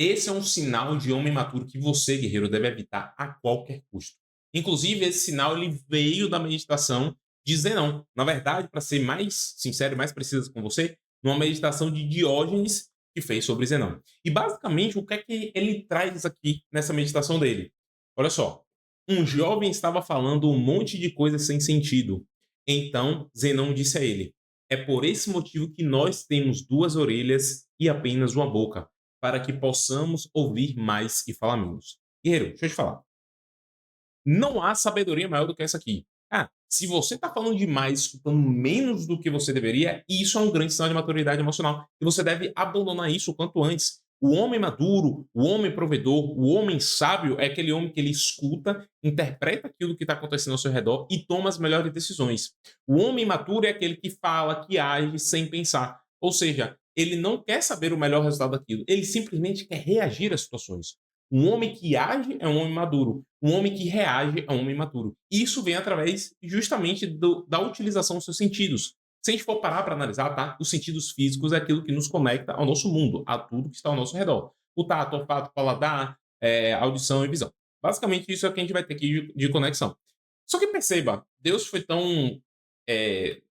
Esse é um sinal de homem maduro que você, guerreiro, deve evitar a qualquer custo. Inclusive, esse sinal ele veio da meditação de Zenão. Na verdade, para ser mais sincero e mais preciso com você, numa meditação de Diógenes que fez sobre Zenão. E basicamente, o que é que ele traz aqui nessa meditação dele? Olha só, um jovem estava falando um monte de coisas sem sentido. Então, Zenão disse a ele: é por esse motivo que nós temos duas orelhas e apenas uma boca, para que possamos ouvir mais e falar menos. Guerreiro, deixa eu te falar. Não há sabedoria maior do que essa aqui. Ah, se você está falando demais, escutando menos do que você deveria, isso é um grande sinal de maturidade emocional. E você deve abandonar isso o quanto antes. O homem maduro, o homem provedor, o homem sábio é aquele homem que ele escuta, interpreta aquilo que está acontecendo ao seu redor e toma as melhores decisões. O homem maduro é aquele que fala, que age sem pensar. Ou seja, ele não quer saber o melhor resultado daquilo, ele simplesmente quer reagir às situações. Um homem que age é um homem maduro. Um homem que reage é um homem maduro. Isso vem através justamente da utilização dos seus sentidos. Se a gente for parar para analisar, tá? Os sentidos físicos é aquilo que nos conecta ao nosso mundo, a tudo que está ao nosso redor. O tato, olfato, paladar, audição e visão. Basicamente, isso é o que a gente vai ter aqui de conexão. Só que perceba, Deus foi tão,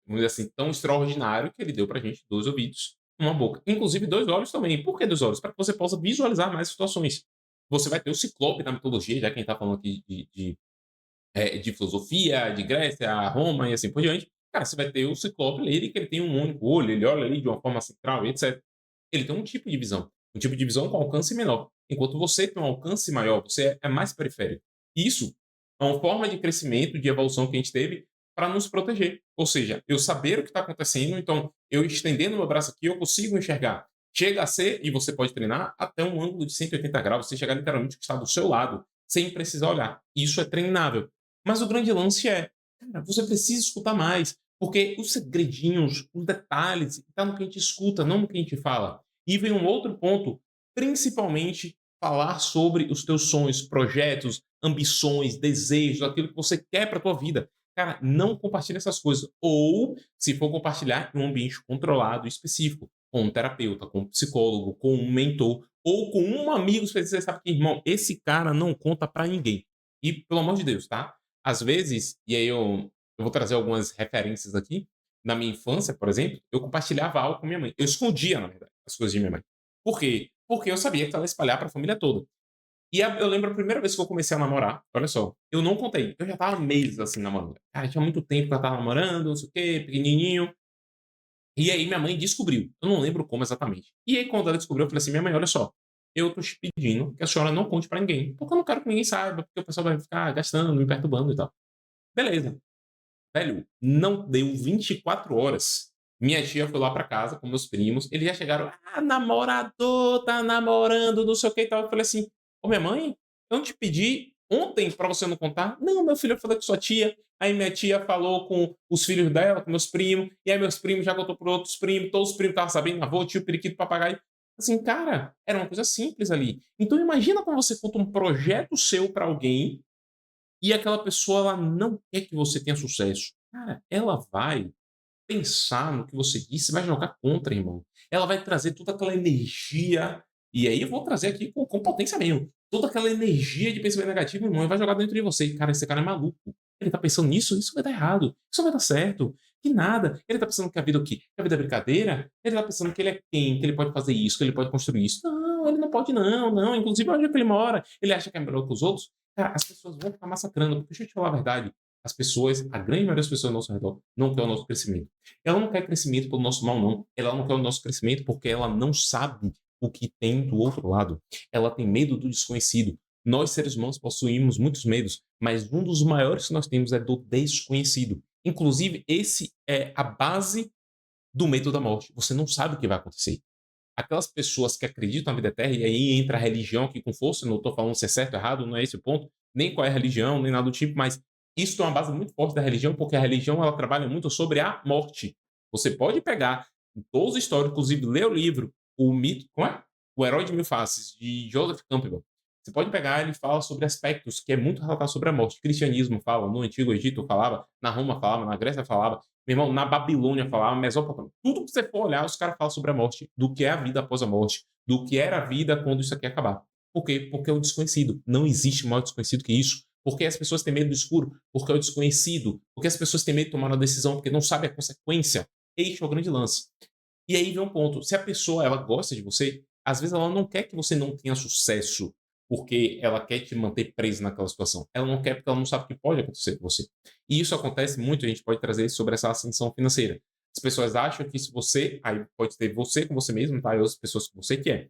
vamos dizer assim, tão extraordinário que ele deu para a gente dois ouvidos, uma boca, inclusive dois olhos também. Por que dois olhos? Para que você possa visualizar mais situações. Você vai ter o Ciclope na mitologia, já que a gente está falando aqui de filosofia, de Grécia, Roma e assim por diante. Cara, você vai ter o Ciclope ali, que ele tem um único olho, ele olha ali de uma forma central, etc. Ele tem um tipo de visão com alcance menor. Enquanto você tem um alcance maior, você é mais periférico. Isso é uma forma de crescimento, de evolução que a gente teve para nos proteger. Ou seja, eu saber o que está acontecendo, então eu estendendo meu braço aqui, eu consigo enxergar. Chega a ser, e você pode treinar, até um ângulo de 180 graus, você chegar literalmente que está do seu lado, sem precisar olhar. Isso é treinável. Mas o grande lance é, cara, você precisa escutar mais, porque os segredinhos, os detalhes, está no que a gente escuta, não no que a gente fala. E vem um outro ponto, principalmente falar sobre os teus sonhos, projetos, ambições, desejos, aquilo que você quer para a tua vida. Cara, não compartilhe essas coisas. Ou, se for compartilhar, em um ambiente controlado e específico, com um terapeuta, com um psicólogo, com um mentor, ou com um amigo específico, você sabe que, irmão, esse cara não conta para ninguém. E, pelo amor de Deus, tá? Às vezes, e aí eu vou trazer algumas referências aqui, na minha infância, por exemplo, eu compartilhava algo com minha mãe. Eu escondia, na verdade, as coisas de minha mãe. Por quê? Porque eu sabia que ela ia espalhar para a família toda. E eu lembro a primeira vez que eu comecei a namorar, olha só, eu não contei. Eu já estava meses assim namorando. Cara, tinha muito tempo que eu estava namorando, não sei o quê, pequenininho. E aí minha mãe descobriu. Eu não lembro como exatamente. E aí quando ela descobriu, eu falei assim: minha mãe, olha só, eu tô te pedindo que a senhora não conte pra ninguém. Porque eu não quero que ninguém saiba, porque o pessoal vai ficar gastando, me perturbando e tal. Beleza. Velho, não deu 24 horas. Minha tia foi lá pra casa com meus primos. Eles já chegaram. Ah, namorador, tá namorando, não sei o que e tal. Eu falei assim: ô minha mãe, eu não te pedi ontem pra você não contar? Não, meu filho, eu falei com sua tia. Aí minha tia falou com os filhos dela, com meus primos. E aí meus primos já contou para outros primos. Todos os primos estavam sabendo, avô, tio, periquito, papagaio. Assim, cara, era uma coisa simples ali. Então imagina quando você conta um projeto seu pra alguém e aquela pessoa ela não quer que você tenha sucesso. Cara, ela vai pensar no que você disse, vai jogar contra, irmão. Ela vai trazer toda aquela energia, e aí eu vou trazer aqui com potência mesmo. Toda aquela energia de pensamento negativo, irmão, e vai jogar dentro de você. Cara, esse cara é maluco. Ele tá pensando nisso, isso vai dar errado. Isso vai dar certo. Que nada. Ele tá pensando que a vida é o quê? Que a vida é brincadeira? Ele tá pensando que ele é quem? Que ele pode fazer isso, que ele pode construir isso. Não, ele não pode não, não. Inclusive, onde é que ele mora? Ele acha que é melhor que os outros? Cara, as pessoas vão ficar massacrando. Porque deixa eu te falar a verdade. As pessoas, a grande maioria das pessoas ao nosso redor, não quer o nosso crescimento. Ela não quer crescimento pelo nosso mal, não. Ela não quer o nosso crescimento porque ela não sabe o que tem do outro lado. Ela tem medo do desconhecido. Nós, seres humanos, possuímos muitos medos, mas um dos maiores que nós temos é do desconhecido. Inclusive, esse é a base do medo da morte. Você não sabe o que vai acontecer. Aquelas pessoas que acreditam na vida eterna, e aí entra a religião aqui com força, não estou falando se é certo ou errado, não é esse o ponto, nem qual é a religião, nem nada do tipo, mas isso é uma base muito forte da religião, porque a religião ela trabalha muito sobre a morte. Você pode pegar em todos os históricos, inclusive ler o livro, o mito, como é? O Herói de Mil Faces, de Joseph Campbell. Você pode pegar, ele fala sobre aspectos que é muito relatado sobre a morte. O cristianismo fala, no Antigo Egito falava, na Roma falava, na Grécia falava. Meu irmão, na Babilônia falava, Mesopotâmia, tudo que você for olhar, os caras falam sobre a morte, do que é a vida após a morte, do que era a vida quando isso aqui acabar. Por quê? Porque é o desconhecido. Não existe maior desconhecido que isso. Porque as pessoas têm medo do escuro? Porque é o desconhecido. Porque as pessoas têm medo de tomar uma decisão porque não sabem a consequência. Este é o grande lance. E aí vem um ponto. Se a pessoa ela gosta de você, às vezes ela não quer que você não tenha sucesso porque ela quer te manter preso naquela situação. Ela não quer porque ela não sabe o que pode acontecer com você. E isso acontece muito, a gente pode trazer sobre essa ascensão financeira. As pessoas acham que se você, aí pode ter você com você mesmo, tá? E outras pessoas com você que é.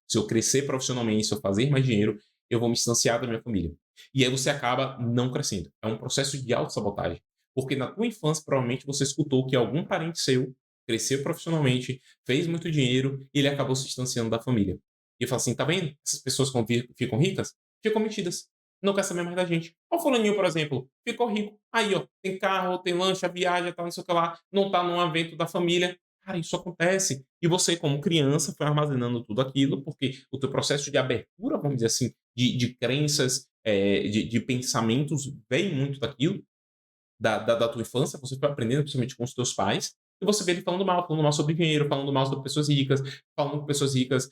Se eu crescer profissionalmente, se eu fazer mais dinheiro, eu vou me distanciar da minha família. E aí você acaba não crescendo. É um processo de autossabotagem. Porque na tua infância, provavelmente, você escutou que algum parente seu cresceu profissionalmente, fez muito dinheiro e ele acabou se distanciando da família. E fala assim, tá vendo? Essas pessoas quando ficam ricas, ficam metidas. Não quer saber mais da gente. Olha o fulaninho, por exemplo, ficou rico. Aí, ó, tem carro, tem lancha, viaja, tal, não sei o que lá. Não tá num evento da família. Cara, isso acontece. E você, como criança, foi armazenando tudo aquilo, porque o teu processo de abertura, vamos dizer assim, de crenças, de pensamentos, vem muito daquilo, da tua infância, você foi aprendendo, principalmente com os teus pais, e você vê ele falando mal sobre dinheiro, falando mal sobre pessoas ricas, falando que pessoas ricas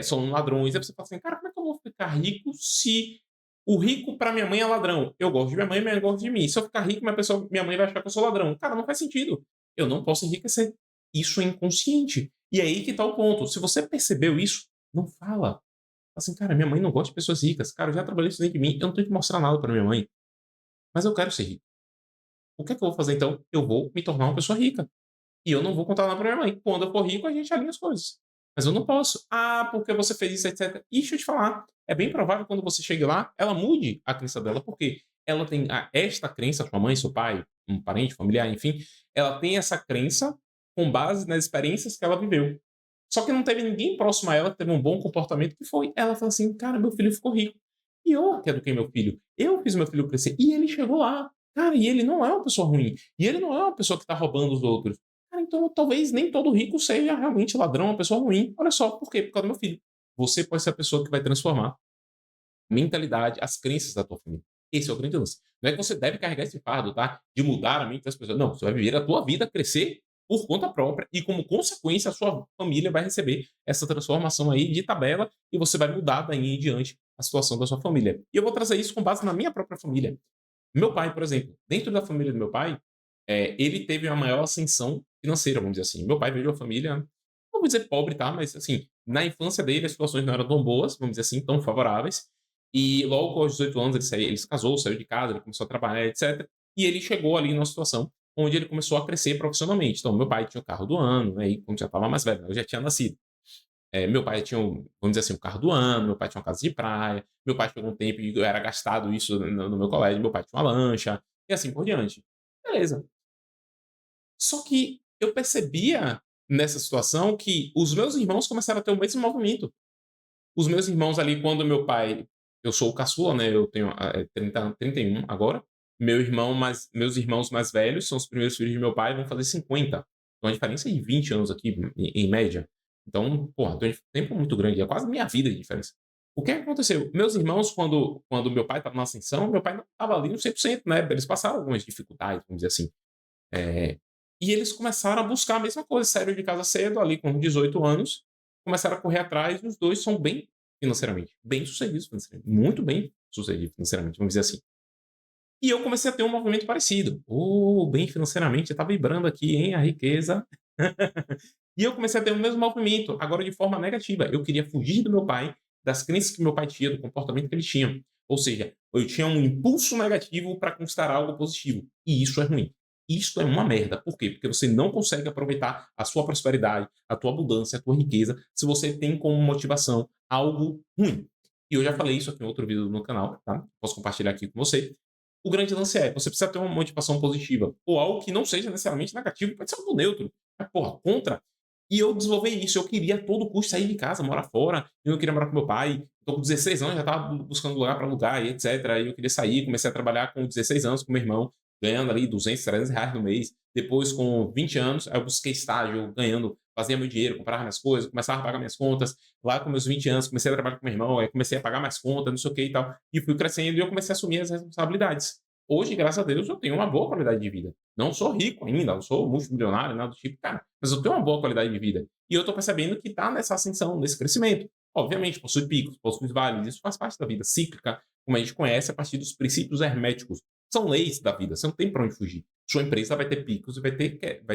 são ladrões. Aí você fala assim, cara, como é que eu vou ficar rico se o rico para minha mãe é ladrão? Eu gosto de minha mãe gosta de mim. Se eu ficar rico, minha mãe vai achar que eu sou ladrão. Cara, não faz sentido. Eu não posso enriquecer. Isso é inconsciente. E é aí que está o ponto. Se você percebeu isso, não fala. Fala assim, cara, minha mãe não gosta de pessoas ricas. Cara, eu já trabalhei isso dentro de mim. Eu não tenho que mostrar nada para minha mãe. Mas eu quero ser rico. O que é que eu vou fazer então? Eu vou me tornar uma pessoa rica. E eu não vou contar nada pra minha mãe. Quando eu for rico, a gente alinha as coisas. Mas eu não posso. Ah, porque você fez isso, etc. E deixa eu te falar. É bem provável que quando você chegue lá, ela mude a crença dela. Porque ela tem esta crença, sua mãe, seu pai, um parente, familiar, enfim. Ela tem essa crença com base nas experiências que ela viveu. Só que não teve ninguém próximo a ela que teve um bom comportamento que foi. Ela falou assim: cara, meu filho ficou rico. E eu que eduquei meu filho. Eu fiz meu filho crescer. E ele chegou lá. Cara, e ele não é uma pessoa ruim. E ele não é uma pessoa que tá roubando os outros. Cara, então talvez nem todo rico seja realmente ladrão, uma pessoa ruim. Olha só, por quê? Por causa do meu filho. Você pode ser a pessoa que vai transformar a mentalidade, as crenças da tua família. Esse é o grande lance. Não é que você deve carregar esse fardo, tá? De mudar a mente das pessoas. Não, você vai viver a tua vida, crescer por conta própria e como consequência a sua família vai receber essa transformação aí de tabela e você vai mudar daí em diante a situação da sua família. E eu vou trazer isso com base na minha própria família. Meu pai, por exemplo, dentro da família do meu pai, ele teve uma maior ascensão financeira, vamos dizer assim. Meu pai veio de uma família, não vou dizer pobre, tá? Mas, assim, na infância dele as situações não eram tão boas, vamos dizer assim, tão favoráveis. E logo aos 18 anos ele se casou, saiu de casa, ele começou a trabalhar, etc. E ele chegou ali numa situação onde ele começou a crescer profissionalmente. Então, meu pai tinha o carro do ano, né? E quando já estava mais velho, né, eu já tinha nascido. Meu pai tinha, vamos dizer assim, o carro do ano, meu pai tinha uma casa de praia, meu pai chegou um tempo e era gastado isso no meu colégio, meu pai tinha uma lancha, e assim por diante. Beleza. Só que eu percebia nessa situação que os meus irmãos começaram a ter o mesmo movimento. Os meus irmãos ali, quando meu pai, eu sou o caçula, né? Eu tenho 31 agora. Meus irmãos mais velhos são os primeiros filhos de meu pai, vão fazer 50. Então a diferença é de 20 anos aqui, em média. Então, porra, tem um tempo muito grande, é quase minha vida de diferença. O que aconteceu? Meus irmãos, quando meu pai estava na ascensão, meu pai não estava ali no 100%, né? Eles passaram algumas dificuldades, vamos dizer assim. É, e eles começaram a buscar a mesma coisa, saíram de casa cedo, ali com 18 anos, começaram a correr atrás e os dois são bem financeiramente, bem sucedidos financeiramente, muito bem sucedidos financeiramente, vamos dizer assim. E eu comecei a ter um movimento parecido. Oh, bem financeiramente, está vibrando aqui, hein, a riqueza. E eu comecei a ter o mesmo movimento, agora de forma negativa. Eu queria fugir do meu pai, das crenças que meu pai tinha, do comportamento que ele tinha. Ou seja, eu tinha um impulso negativo para conquistar algo positivo. E isso é ruim. Isso é uma merda. Por quê? Porque você não consegue aproveitar a sua prosperidade, a tua abundância, a tua riqueza, se você tem como motivação algo ruim. E eu já falei isso aqui em outro vídeo no canal, tá? Posso compartilhar aqui com você. O grande lance é, você precisa ter uma motivação positiva, ou algo que não seja necessariamente negativo, pode ser algo neutro. Mas, porra, contra. E eu desenvolvi isso, eu queria a todo custo sair de casa, morar fora, eu não queria morar com meu pai. Tô com 16 anos, já estava buscando lugar para alugar e etc. Aí eu queria sair, comecei a trabalhar com 16 anos com meu irmão, ganhando ali 200, 300 reais no mês. Depois, com 20 anos, aí eu busquei estágio, ganhando, fazia meu dinheiro, comprava minhas coisas, começava a pagar minhas contas. Lá com meus 20 anos, comecei a trabalhar com meu irmão, aí comecei a pagar mais contas, não sei o que e tal. E fui crescendo e eu comecei a assumir as responsabilidades. Hoje, graças a Deus, eu tenho uma boa qualidade de vida. Não sou rico ainda, não sou multimilionário, nada do tipo, cara, mas eu tenho uma boa qualidade de vida. E eu tô percebendo que tá nessa ascensão, nesse crescimento. Obviamente, possui picos, possui vales, isso faz parte da vida cíclica, como a gente conhece a partir dos princípios herméticos. São leis da vida, você não tem para onde fugir. Sua empresa vai ter picos e vai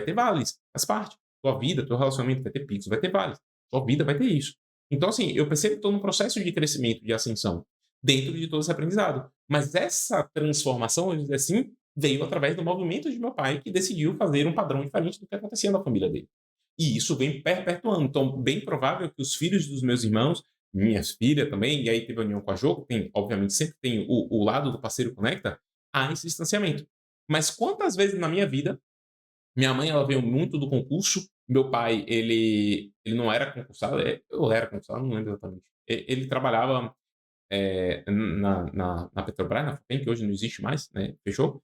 ter vales, faz parte. Sua vida, teu relacionamento vai ter picos, vai ter vales. Sua vida vai ter isso. Então, assim, eu percebo que estou num processo de crescimento, de ascensão, dentro de todo esse aprendizado. Mas essa transformação, vamos dizer assim, veio através do movimento de meu pai, que decidiu fazer um padrão diferente do que acontecia na família dele. E isso vem perpetuando. Então, bem provável que os filhos dos meus irmãos, minhas filhas também, e aí teve a união com a Jo, tem, obviamente, sempre tem o lado do parceiro conecta, há esse distanciamento. Mas quantas vezes na minha vida, minha mãe ela veio muito do concurso, meu pai ele não era concursado, eu era concursado, não lembro exatamente. Ele trabalhava na Petrobras, na FEBEM, que hoje não existe mais, né, fechou.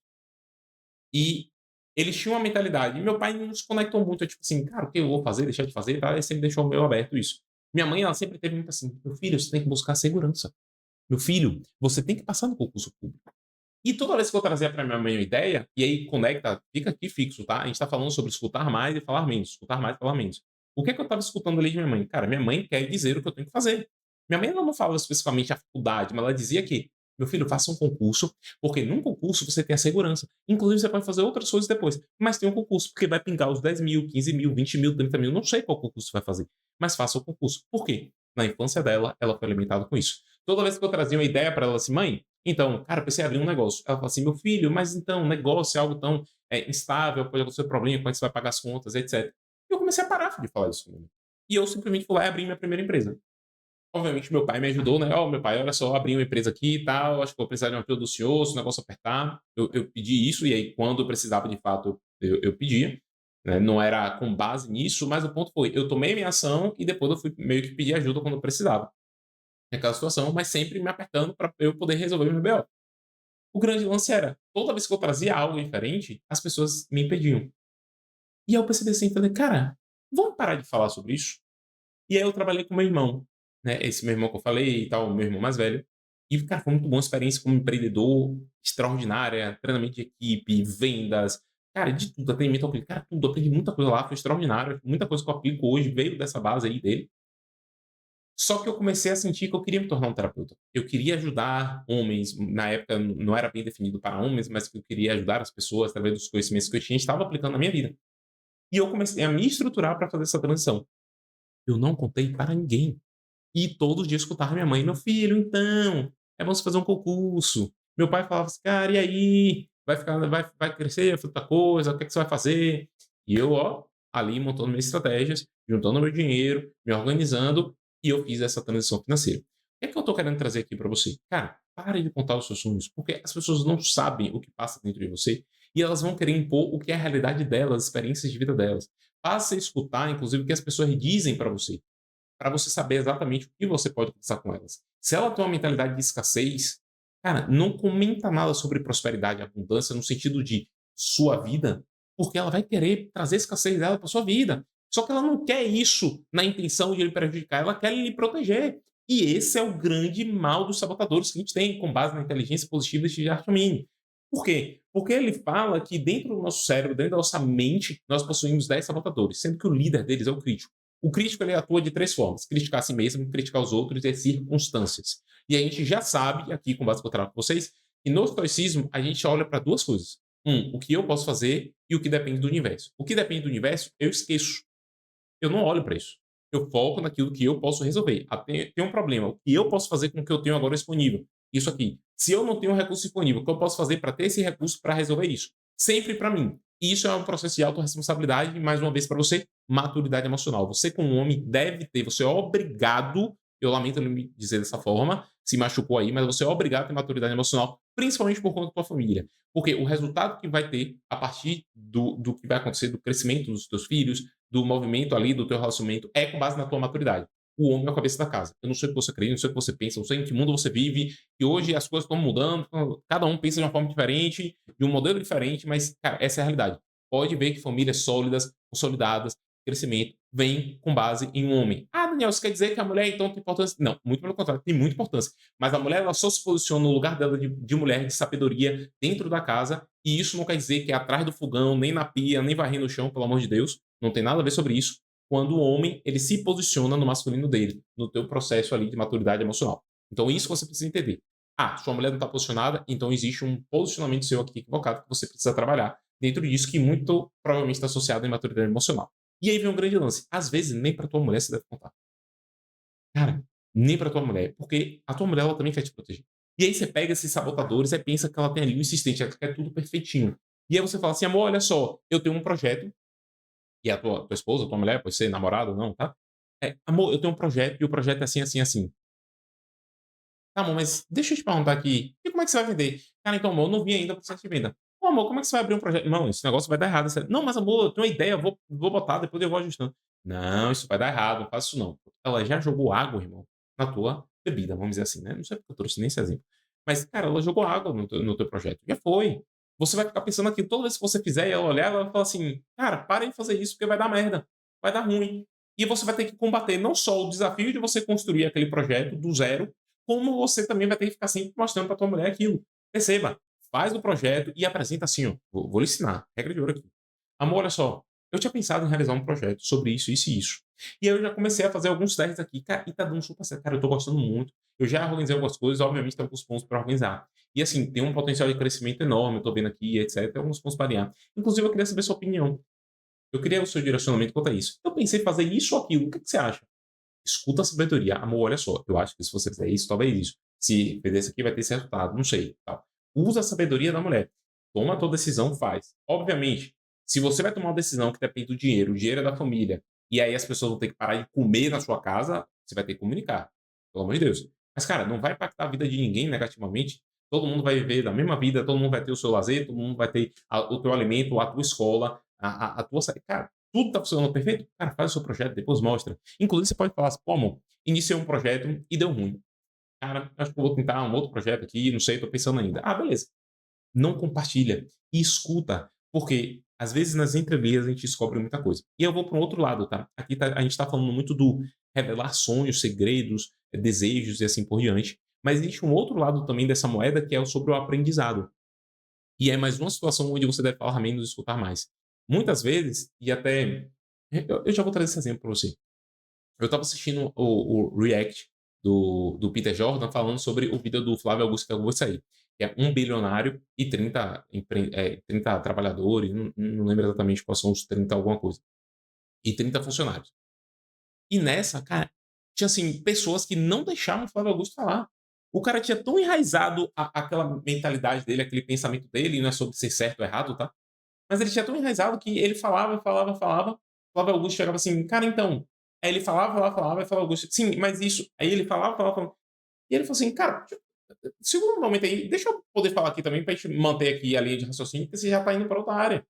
E eles tinham uma mentalidade. E meu pai não se conectou muito, tipo assim, cara, o que eu vou fazer, deixar de fazer, tá? Ele sempre deixou meio aberto isso. Minha mãe, ela sempre teve muito assim, meu filho, você tem que buscar segurança. Meu filho, você tem que passar no concurso público. E toda vez que eu trazia para minha mãe uma ideia, e aí conecta, fica aqui fixo, tá? A gente tá falando sobre escutar mais e falar menos, escutar mais e falar menos. O que é que eu estava escutando ali de minha mãe? Cara, minha mãe quer dizer o que eu tenho que fazer. Minha mãe ela não fala especificamente a faculdade, mas ela dizia que, meu filho, faça um concurso, porque num concurso você tem a segurança. Inclusive, você pode fazer outras coisas depois, mas tem um concurso, porque vai pingar os 10 mil, 15 mil, 20 mil, 30 mil, não sei qual concurso você vai fazer, mas faça o concurso. Por quê? Na infância dela, ela foi alimentada com isso. Toda vez que eu trazia uma ideia para ela assim, mãe, então, cara, eu pensei em abrir um negócio. Ela fala assim, meu filho, mas então, negócio é algo tão instável, pode acontecer problema, como é que você vai pagar as contas, etc. E eu comecei a parar de falar isso com ele. E eu simplesmente fui lá e abri minha primeira empresa. Obviamente, meu pai me ajudou, né? Ó, meu pai, olha só, abri uma empresa aqui e tal, acho que vou precisar de uma ajuda do senhor, se o negócio apertar. Eu pedi isso, e aí, quando eu precisava de fato, eu pedia. Né? Não era com base nisso, mas o ponto foi, eu tomei minha ação e depois eu fui meio que pedir ajuda quando eu precisava. Naquela situação, mas sempre me apertando para eu poder resolver o meu BO. O grande lance era, toda vez que eu trazia algo diferente, as pessoas me impediam. E aí eu percebi assim, falei, cara, vamos parar de falar sobre isso? E aí eu trabalhei com meu irmão, né? Esse meu irmão que eu falei e tal, meu irmão mais velho. E, cara, foi muito bom a experiência como empreendedor, extraordinária, treinamento de equipe, vendas, cara, de tudo, atendimento ao cliente, cara, tudo, aprendi muita coisa lá, foi extraordinário, muita coisa que eu aplico hoje veio dessa base aí dele. Só que eu comecei a sentir que eu queria me tornar um terapeuta. Eu queria ajudar homens, na época não era bem definido para homens, mas que eu queria ajudar as pessoas através dos conhecimentos que eu tinha, estava aplicando na minha vida. E eu comecei a me estruturar para fazer essa transição. Eu não contei para ninguém. E todo dia eu escutava minha mãe: "Meu filho, então, é bom você fazer um concurso". Meu pai falava assim: "Cara, e aí? Vai crescer, vai fazer outra coisa, o que é que você vai fazer?". E eu, ó, ali montando minhas estratégias, juntando meu dinheiro, me organizando, e eu fiz essa transição financeira. O que é que eu tô querendo trazer aqui para você? Cara, pare de contar os seus sonhos, porque as pessoas não sabem o que passa dentro de você, e elas vão querer impor o que é a realidade delas, as experiências de vida delas. Passe a escutar, inclusive, o que as pessoas dizem para você saber exatamente o que você pode conversar com elas. Se ela tem uma mentalidade de escassez, cara, não comenta nada sobre prosperidade e abundância no sentido de sua vida, porque ela vai querer trazer a escassez dela para sua vida. Só que ela não quer isso na intenção de lhe prejudicar, ela quer lhe proteger. E esse é o grande mal dos sabotadores que a gente tem com base na inteligência positiva de Artemini. Por quê? Porque ele fala que dentro do nosso cérebro, dentro da nossa mente, nós possuímos 10 sabotadores, sendo que o líder deles é o crítico. O crítico ele atua de três formas: criticar a si mesmo, criticar os outros e as circunstâncias. E a gente já sabe, aqui com base que eu trago com vocês, que no estoicismo a gente olha para duas coisas. O que eu posso fazer e o que depende do universo. O que depende do universo, eu esqueço. Eu não olho para isso. Eu foco naquilo que eu posso resolver. Tem um problema. O que eu posso fazer com o que eu tenho agora disponível? Isso aqui. Se eu não tenho um recurso disponível, o que eu posso fazer para ter esse recurso para resolver isso? Sempre para mim. E isso é um processo de autorresponsabilidade, e mais uma vez para você, maturidade emocional. Você, como homem, deve ter, você é obrigado, eu lamento me dizer dessa forma, se machucou aí, mas você é obrigado a ter maturidade emocional, principalmente por conta da tua família. Porque o resultado que vai ter a partir do que vai acontecer, do crescimento dos teus filhos, do movimento ali, do teu relacionamento, é com base na tua maturidade. O homem é a cabeça da casa. Eu não sei o que você acredita, não sei o que você pensa, não sei em que mundo você vive, e hoje as coisas estão mudando, cada um pensa de uma forma diferente, de um modelo diferente, mas, cara, essa é a realidade. Pode ver que famílias sólidas, consolidadas, crescimento vem com base em um homem. Ah, Daniel, isso quer dizer que a mulher então tem importância? Não, muito pelo contrário, tem muita importância. Mas a mulher ela só se posiciona no lugar dela de mulher, de sabedoria dentro da casa, e isso não quer dizer que é atrás do fogão, nem na pia, nem varrendo no chão, pelo amor de Deus. Não tem nada a ver sobre isso. Quando o homem ele se posiciona no masculino dele, no teu processo ali de maturidade emocional. Então isso você precisa entender. Ah, sua mulher não está posicionada, então existe um posicionamento seu aqui equivocado que você precisa trabalhar dentro disso, que muito provavelmente está associado à imaturidade emocional. E aí vem um grande lance. Às vezes, nem para tua mulher você deve contar. Cara, nem para tua mulher, porque a tua mulher ela também quer te proteger. E aí você pega esses sabotadores e pensa que ela tem ali um insistente, ela quer tudo perfeitinho. E aí você fala assim, amor, olha só, eu tenho um projeto, e a tua esposa, tua mulher, pode ser namorada ou não, tá? É, amor, eu tenho um projeto e o projeto é assim, assim, assim. Tá bom, mas deixa eu te perguntar aqui, e como é que você vai vender? Cara, então, amor, eu não vi ainda o processo de venda. Pô, amor, como é que você vai abrir um projeto? Não, esse negócio vai dar errado. Não, mas amor, eu tenho uma ideia, eu vou botar, depois eu vou ajustando. Não, isso vai dar errado, não faça isso não. Ela já jogou água, irmão, na tua bebida, vamos dizer assim, né? Não sei porque eu trouxe nem esse exemplo. Mas, cara, ela jogou água no teu projeto. Já foi. Você vai ficar pensando aqui, toda vez que você fizer e ela olhar, ela vai falar assim, cara, para de fazer isso, porque vai dar merda, vai dar ruim. E você vai ter que combater não só o desafio de você construir aquele projeto do zero, como você também vai ter que ficar sempre mostrando para tua mulher aquilo. Perceba, faz o projeto e apresenta assim, ó, vou lhe ensinar, regra de ouro aqui. Amor, olha só, eu tinha pensado em realizar um projeto sobre isso, isso e isso. E aí eu já comecei a fazer alguns testes aqui, cara, e tá dando super certo. Cara, eu tô gostando muito. Eu já organizei algumas coisas, obviamente tem alguns pontos para organizar. E assim, tem um potencial de crescimento enorme, eu tô vendo aqui, etc. Tem alguns pontos para alinhar. Inclusive, eu queria saber sua opinião. Eu queria o seu direcionamento quanto a isso. Eu pensei em fazer isso ou aquilo. O que você acha? Escuta a sabedoria. Amor, olha só, eu acho que se você fizer isso, talvez isso. Se fizer isso aqui, vai ter esse resultado. Não sei. Tal. Usa a sabedoria da mulher. Toma a tua decisão, faz. Obviamente, se você vai tomar uma decisão que depende do dinheiro, o dinheiro é da família, e aí as pessoas vão ter que parar de comer na sua casa, você vai ter que comunicar. Pelo amor de Deus. Mas, cara, não vai impactar a vida de ninguém negativamente. Todo mundo vai viver da mesma vida, todo mundo vai ter o seu lazer, todo mundo vai ter o teu alimento, a tua escola, a tua saúde. Cara, tudo tá funcionando perfeito. Cara, faz o seu projeto, depois mostra. Inclusive, você pode falar assim, pô, amor, iniciei um projeto e deu ruim. Cara, acho que eu vou tentar um outro projeto aqui, não sei, tô pensando ainda. Ah, beleza. Não compartilha e escuta, porque às vezes nas entrelinhas a gente descobre muita coisa. E eu vou para um outro lado, tá? Aqui a gente está falando muito do revelar sonhos, segredos, desejos e assim por diante. Mas existe um outro lado também dessa moeda que é sobre o aprendizado. E é mais uma situação onde você deve falar menos e escutar mais. Muitas vezes, e até. Eu já vou trazer esse exemplo para você. Eu estava assistindo o React do Peter Jordan falando sobre o vídeo do Flávio Augusto que acabou de sair. Que é um bilionário e 30 trabalhadores, não lembro exatamente quais são os 30 alguma coisa. E 30 funcionários. E nessa, cara, tinha assim, pessoas que não deixavam o Flávio Augusto falar. O cara tinha tão enraizado aquela mentalidade dele, aquele pensamento dele, e não é sobre ser certo ou errado, tá? Mas ele tinha tão enraizado que ele falava, falava, falava. O Flávio Augusto chegava assim, cara, então. Aí ele falava, falava, falava, e Flávio Augusto, sim, mas isso. Aí ele falava, falava, falava. E ele falou assim, cara, segura um momento aí, deixa eu poder falar aqui também, pra gente manter aqui a linha de raciocínio, porque você já tá indo pra outra área.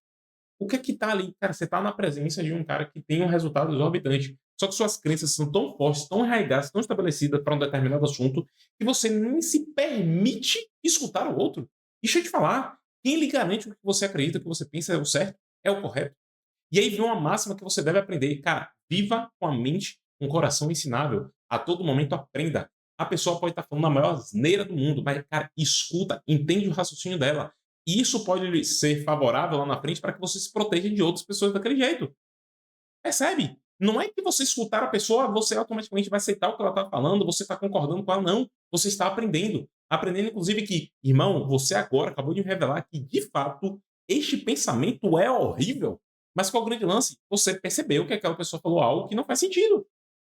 O que é que tá ali? Cara, você tá na presença de um cara que tem um resultado exorbitante. Só que suas crenças são tão fortes, tão arraigadas, tão estabelecidas para um determinado assunto, que você nem se permite escutar o outro. Deixa eu te falar, quem lhe garante o que você acredita, o que você pensa é o certo, é o correto? E aí vem uma máxima que você deve aprender. Cara, viva com a mente, com o coração ensinável. A todo momento aprenda. A pessoa pode estar falando a maior asneira do mundo, mas, cara, escuta, entende o raciocínio dela. E isso pode lhe ser favorável lá na frente para que você se proteja de outras pessoas daquele jeito. Percebe? Não é que você escutar a pessoa, você automaticamente vai aceitar o que ela está falando, você está concordando com ela, não. Você está aprendendo. Aprendendo, inclusive, que, irmão, você agora acabou de me revelar que, de fato, este pensamento é horrível. Mas qual é o grande lance? Você percebeu que aquela pessoa falou algo que não faz sentido.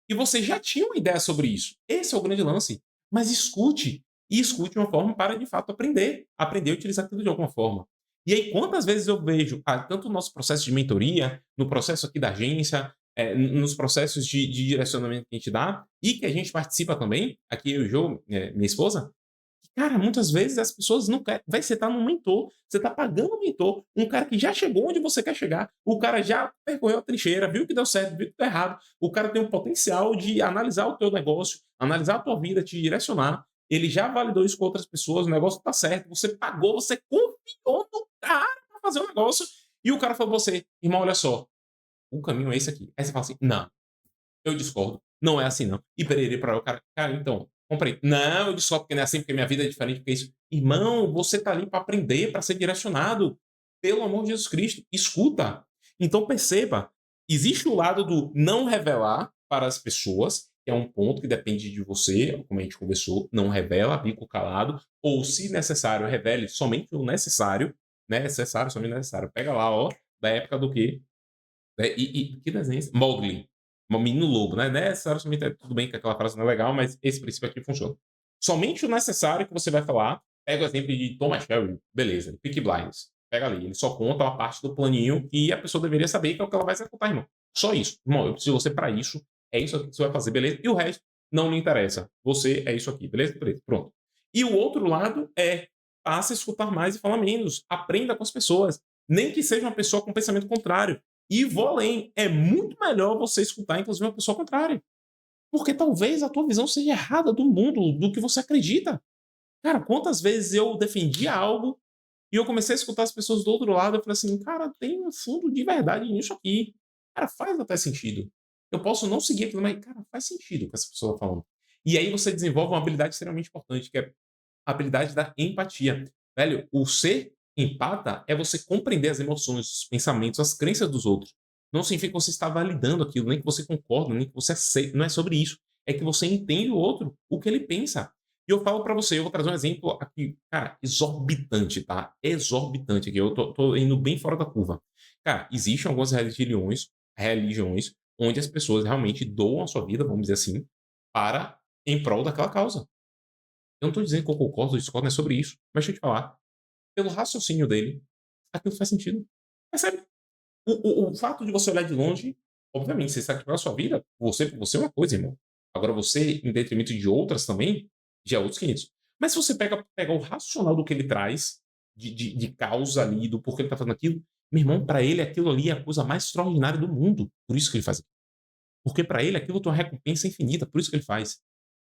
E você já tinha uma ideia sobre isso. Esse é o grande lance. Mas escute. E escute de uma forma para, de fato, aprender. Aprender a utilizar aquilo de alguma forma. E aí, quantas vezes eu vejo, tanto no nosso processo de mentoria, no processo aqui da agência, nos processos de direcionamento que a gente dá, e que a gente participa também, aqui eu e o Jô, minha esposa, cara, muitas vezes as pessoas não querem. Vai, você está num mentor, você está pagando um mentor, um cara que já chegou onde você quer chegar, o cara já percorreu a trincheira, viu que deu certo, viu que deu errado, o cara tem um potencial de analisar o teu negócio, analisar a tua vida, te direcionar. Ele já validou isso com outras pessoas, o negócio está certo, você pagou, você confiou no cara para fazer o negócio, e o cara falou pra você, irmão, olha só, o caminho é esse aqui. Aí você fala assim: "Não, eu discordo, não é assim não". E pererê pororó, cara, então, comprei. "Não, eu discordo porque não é assim, porque minha vida é diferente, porque isso". Irmão, você tá ali para aprender, para ser direcionado. Pelo amor de Jesus Cristo, escuta. Então perceba, existe o lado do não revelar para as pessoas, que é um ponto que depende de você, como a gente conversou, não revela, bico calado, ou se necessário, revele somente o necessário, né, necessário, somente o necessário. Pega lá, ó, da época do quê? Que desenho é esse? Mowgli. O menino lobo, né? Necessariamente, tudo bem que aquela frase não é legal, mas esse princípio aqui funciona. Somente o necessário que você vai falar. Pega o exemplo de Thomas Shelby, beleza, Peaky Blinders. Pega ali, ele só conta uma parte do planinho que a pessoa deveria saber que é o que ela vai executar, irmão. Só isso. Irmão, eu preciso de você para isso. É isso aqui que você vai fazer, beleza? E o resto não lhe interessa. Você é isso aqui, beleza? Beleza, pronto. E o outro lado é passe a escutar mais e falar menos. Aprenda com as pessoas. Nem que seja uma pessoa com pensamento contrário. E vou além, é muito melhor você escutar, inclusive, uma pessoa contrária. Porque talvez a tua visão seja errada do mundo, do que você acredita. Cara, quantas vezes eu defendia algo e eu comecei a escutar as pessoas do outro lado, eu falei assim, cara, tem um fundo de verdade nisso aqui. Cara, faz até sentido. Eu posso não seguir aquilo, mas, cara, faz sentido o que essa pessoa está falando. E aí você desenvolve uma habilidade extremamente importante, que é a habilidade da empatia. Velho, o ser empata é você compreender as emoções, os pensamentos, as crenças dos outros. Não significa que você está validando aquilo, nem que você concorda, nem que você aceita. Não é sobre isso. É que você entende o outro, o que ele pensa. E eu falo para você, eu vou trazer um exemplo aqui, cara, exorbitante, tá? Exorbitante aqui. Eu tô indo bem fora da curva. Cara, existem algumas religiões onde as pessoas realmente doam a sua vida, vamos dizer assim, para em prol daquela causa. Eu não estou dizendo que eu concordo ou discordo, não é sobre isso. Mas deixa eu te falar. Pelo raciocínio dele, aquilo faz sentido. Percebe? O fato de você olhar de longe, obviamente, você sacrificar a sua vida, você por você é uma coisa, irmão. Agora, você, em detrimento de outras também, já é outros 500. Mas se você pega o racional do que ele traz, de causa ali, do porquê ele está fazendo aquilo, meu irmão, para ele aquilo ali é a coisa mais extraordinária do mundo. Por isso que ele faz aquilo. Porque para ele aquilo tem uma recompensa infinita, por isso que ele faz.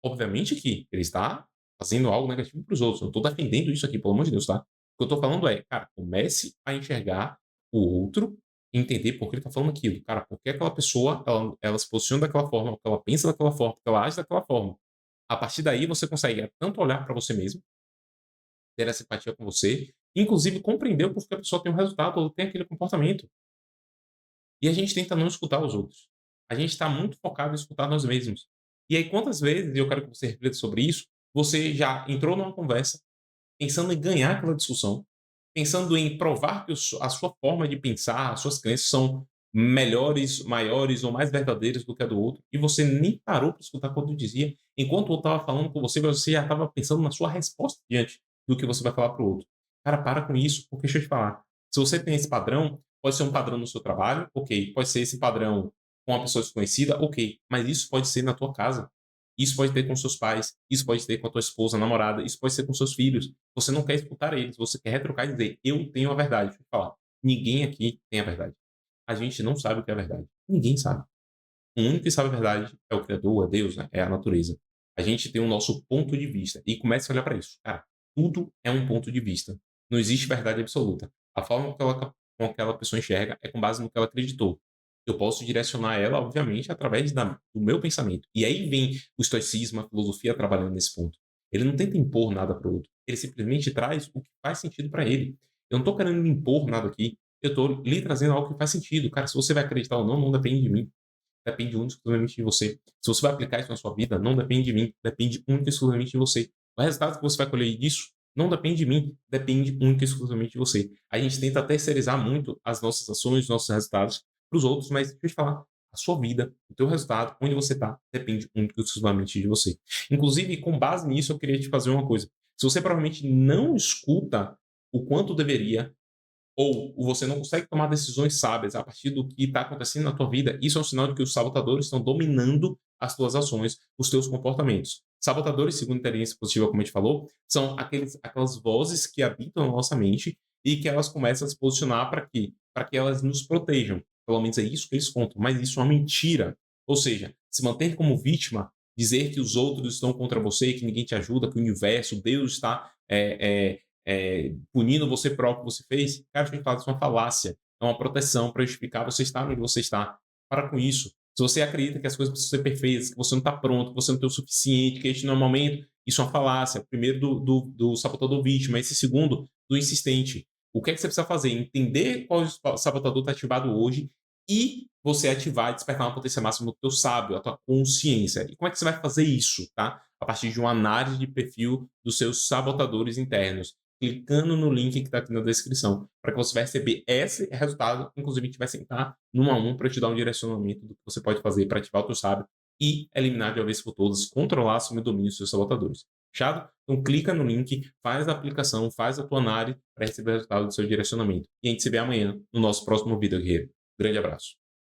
Obviamente que ele está fazendo algo negativo para os outros. Eu não estou defendendo isso aqui, pelo amor de Deus, tá? O que eu estou falando é, cara, comece a enxergar o outro e entender por que ele está falando aquilo. Cara, por que aquela pessoa ela se posiciona daquela forma, porque ela pensa daquela forma, porque ela age daquela forma. A partir daí você consegue tanto olhar para você mesmo, ter essa empatia com você, inclusive compreender o porquê a pessoa tem um resultado ou tem aquele comportamento. E a gente tenta não escutar os outros. A gente está muito focado em escutar nós mesmos. E aí, quantas vezes, e eu quero que você reflita sobre isso, você já entrou numa conversa pensando em ganhar aquela discussão, pensando em provar que a sua forma de pensar, as suas crenças são melhores, maiores ou mais verdadeiras do que a do outro, e você nem parou para escutar quando dizia, enquanto o outro estava falando com você já estava pensando na sua resposta diante do que você vai falar para o outro. Cara, para com isso, porque deixa eu te falar, se você tem esse padrão, pode ser um padrão no seu trabalho, ok, pode ser esse padrão com uma pessoa desconhecida, ok, mas isso pode ser na tua casa, isso pode ter com seus pais, isso pode ter com a tua esposa, namorada, isso pode ser com seus filhos. Você não quer escutar eles, você quer retrucar e dizer, eu tenho a verdade. Deixa eu te falar, ninguém aqui tem a verdade. A gente não sabe o que é a verdade. Ninguém sabe. O único que sabe a verdade é o Criador, é Deus, né? É a natureza. A gente tem o nosso ponto de vista. E comece a olhar para isso. Cara, tudo é um ponto de vista. Não existe verdade absoluta. A forma com aquela pessoa enxerga é com base no que ela acreditou. Eu posso direcionar ela, obviamente, através do meu pensamento. E aí vem o estoicismo, a filosofia trabalhando nesse ponto. Ele não tenta impor nada para o outro. Ele simplesmente traz o que faz sentido para ele. Eu não estou querendo impor nada aqui. Eu estou lhe trazendo algo que faz sentido. Cara, se você vai acreditar ou não, não depende de mim. Depende único e exclusivamente de você. Se você vai aplicar isso na sua vida, não depende de mim. Depende único e exclusivamente de você. O resultado que você vai colher disso não depende de mim. Depende único e exclusivamente de você. A gente tenta terceirizar muito as nossas ações, os nossos resultados para os outros, mas deixa eu te falar. A sua vida, o teu resultado, onde você está, depende único e exclusivamente de você. Inclusive, com base nisso, eu queria te fazer uma coisa. Se você provavelmente não escuta o quanto deveria, ou você não consegue tomar decisões sábias a partir do que está acontecendo na tua vida, isso é um sinal de que os sabotadores estão dominando as tuas ações, os teus comportamentos. Sabotadores, segundo a inteligência positiva, como a gente falou, são aquelas vozes que habitam na nossa mente e que elas começam a se posicionar para quê? Para que elas nos protejam. Pelo menos é isso que eles contam, mas isso é uma mentira. Ou seja, se manter como vítima, dizer que os outros estão contra você, que ninguém te ajuda, que o universo, Deus está punindo você próprio que você fez, cara, a gente fala isso é uma falácia. é uma proteção para justificar você estar onde você está. Para com isso. Se você acredita que as coisas precisam ser perfeitas, que você não está pronto, que você não tem o suficiente, que este não é o momento, isso é uma falácia. Primeiro, do sabotador vítima. Esse segundo, do insistente. O que é que você precisa fazer? Entender qual sabotador está ativado hoje e você ativar e despertar uma potência máxima do teu sábio, a tua consciência. E como é que você vai fazer isso, tá? A partir de uma análise de perfil dos seus sabotadores internos, clicando no link que está aqui na descrição, para que você vai receber esse resultado. Inclusive, a gente vai sentar num a um para te dar um direcionamento do que você pode fazer para ativar o teu sábio e eliminar de uma vez por todas, controlar, assumir o domínio dos seus sabotadores. Fechado? Então, clica no link, faz a aplicação, faz a tua análise para receber o resultado do seu direcionamento. E a gente se vê amanhã no nosso próximo vídeo, guerreiro. Grande abraço.